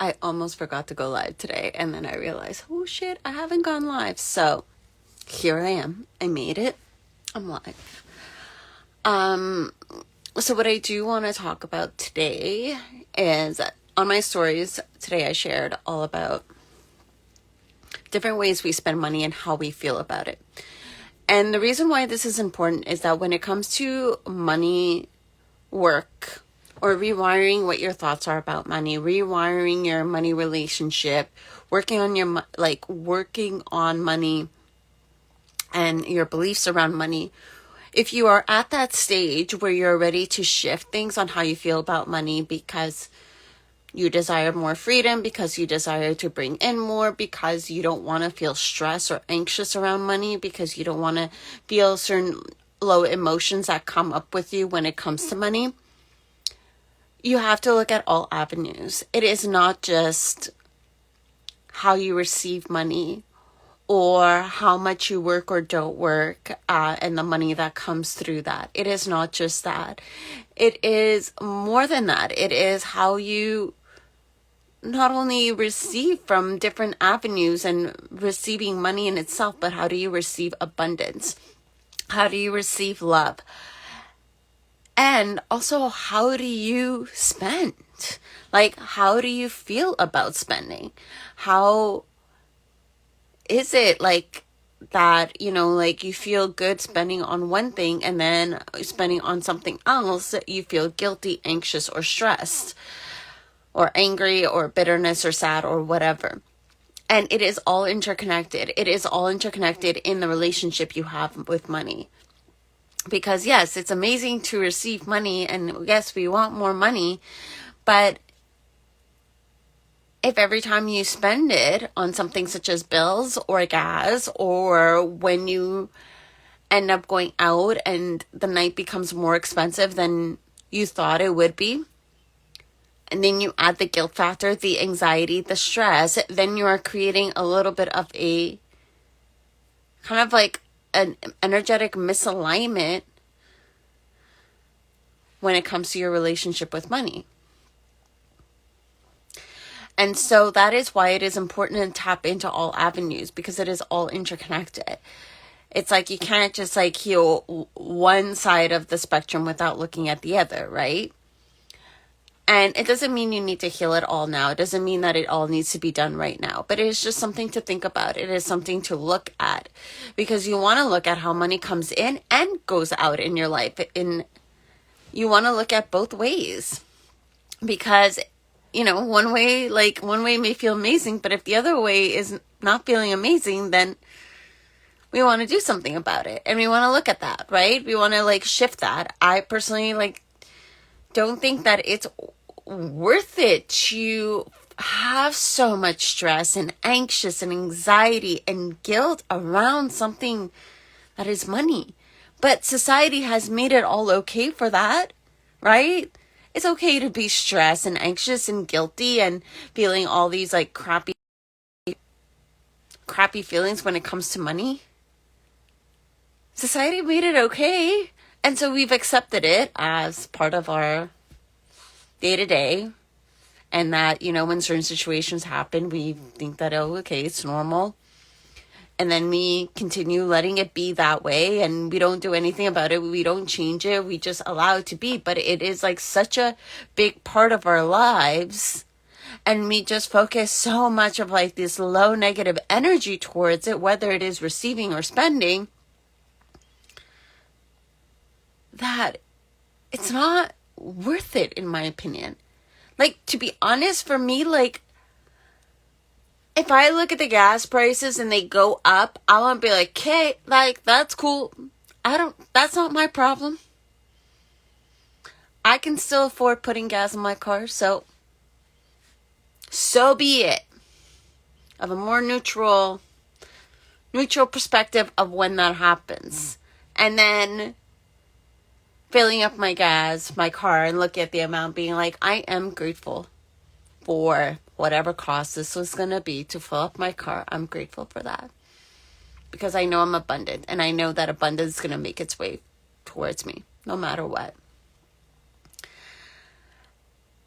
I almost forgot to go live today, and then I realized, oh shit, I haven't gone live. So here I am. I made it. I'm live. So what I do want to talk about today is on my stories today I shared all about different ways we spend money and how we feel about it. And the reason why this is important is that when it comes to money work, or rewiring what your thoughts are about money, rewiring your money relationship, working on money and your beliefs around money. If you are at that stage where you're ready to shift things on how you feel about money because you desire more freedom, because you desire to bring in more, because you don't want to feel stress or anxious around money, because you don't want to feel certain low emotions that come up with you when it comes to money, you have to look at all avenues. It is not just how you receive money or how much you work or don't work and the money that comes through that. It is not just that. It is more than that. It is how you not only receive from different avenues and receiving money in itself, but how do you receive abundance? How do you receive love? And also, how do you spend? Like, how do you feel about spending? How is it like that, like you feel good spending on one thing and then spending on something else, you feel guilty, anxious, or stressed, or angry, or bitterness, or sad, or whatever. And it is all interconnected. It is all interconnected in the relationship you have with money. Because yes, it's amazing to receive money, and yes, we want more money, but if every time you spend it on something such as bills or gas, or when you end up going out and the night becomes more expensive than you thought it would be, and then you add the guilt factor, the anxiety, the stress, then you are creating a little bit of a kind of like an energetic misalignment when it comes to your relationship with money. And so that is why it is important to tap into all avenues, because it is all interconnected. It's like you can't just like heal one side of the spectrum without looking at the other, right? And it doesn't mean you need to heal it all now. It doesn't mean that it all needs to be done right now. But it is just something to think about. It is something to look at, because you want to look at how money comes in and goes out in your life. You want to look at both ways, because, one way may feel amazing, but if the other way is not feeling amazing, then we want to do something about it. And we want to look at that, right? We want to shift that. I personally don't think that it's worth it to have so much stress and anxious and anxiety and guilt around something that is money. But society has made it all okay for that, right? It's okay to be stressed and anxious and guilty and feeling all these crappy feelings when it comes to money. Society made it okay. And so we've accepted it as part of our day-to-day. And that, when certain situations happen, we think that, oh, okay, it's normal. And then we continue letting it be that way, and we don't do anything about it. We don't change it. We just allow it to be. But it is such a big part of our lives. And we just focus so much of this low negative energy towards it, whether it is receiving or spending, that it's not worth it, in my opinion. To be honest, for me, if I look at the gas prices and they go up, I want to be okay, that's cool. That's not my problem. I can still afford putting gas in my car, so be it. I have a more neutral perspective of when that happens. And then filling up my car, and look at the amount, being I am grateful for whatever cost this was going to be to fill up my car. I'm grateful for that, because I know I'm abundant, and I know that abundance is going to make its way towards me no matter what.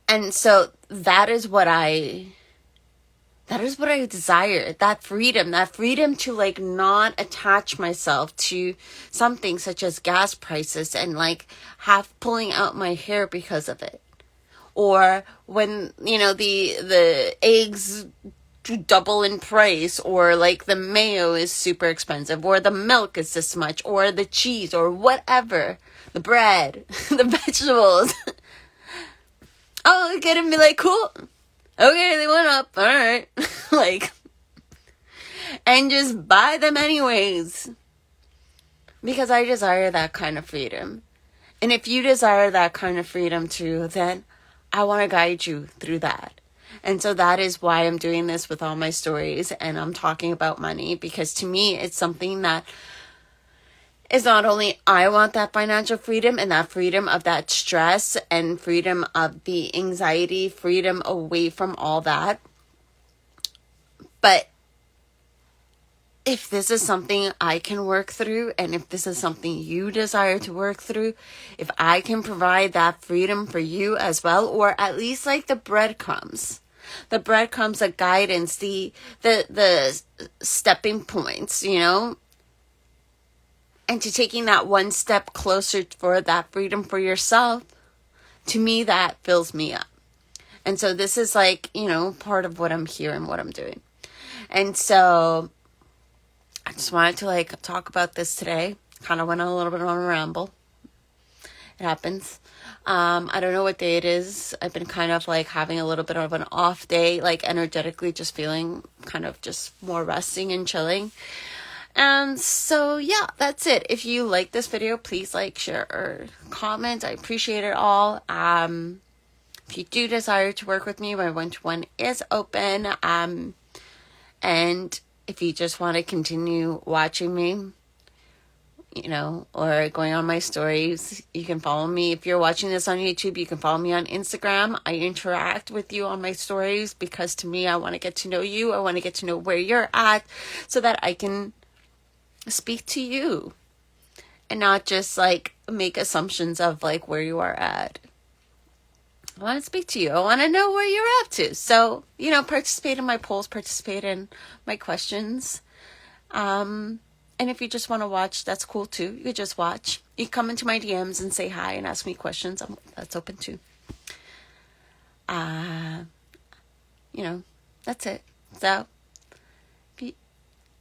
And so that is what I That is what I desire. That freedom to like not attach myself to something such as gas prices and like have pulling out my hair because of it. Or when, you know, the eggs double in price, or like the mayo is super expensive, or the milk is this much, or the cheese, or whatever, the bread, the vegetables. I'll look at it and be like, cool, okay, they went up, all right. Like, and just buy them anyways, because I desire that kind of freedom. And if you desire that kind of freedom too, then I want to guide you through that. And so that is why I'm doing this with all my stories, and I'm talking about money, because to me it's something that is not only I want that financial freedom and that freedom of that stress and freedom of the anxiety, freedom away from all that, but if this is something I can work through, and if this is something you desire to work through, if I can provide that freedom for you as well, or at least like the breadcrumbs, of guidance, the stepping points, you know, and to taking that one step closer for that freedom for yourself, to me, that fills me up. And so this is like, you know, part of what I'm here and what I'm doing. And so I just wanted to like talk about this today. Kind of went a little bit on a ramble. It happens. I don't know what day it is. I've been kind of like having a little bit of an off day, like energetically just feeling kind of just more resting and chilling. And so, yeah, that's it. If you like this video, please like, share, or comment. I appreciate it all. If you do desire to work with me, my one-to-one is open. And if you just want to continue watching me, you know, or going on my stories, you can follow me. If you're watching this on YouTube, you can follow me on Instagram. I interact with you on my stories because to me, I want to get to know you. I want to get to know where you're at so that I can speak to you and not just like make assumptions of like where you are at. I want to speak to you. I want to know where you're up to. So, you know, participate in my polls, participate in my questions. And if you just want to watch, that's cool too. You could just watch. You come into my DMs and say hi and ask me questions. That's open too. You know, that's it. So,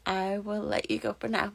I will let you go for now.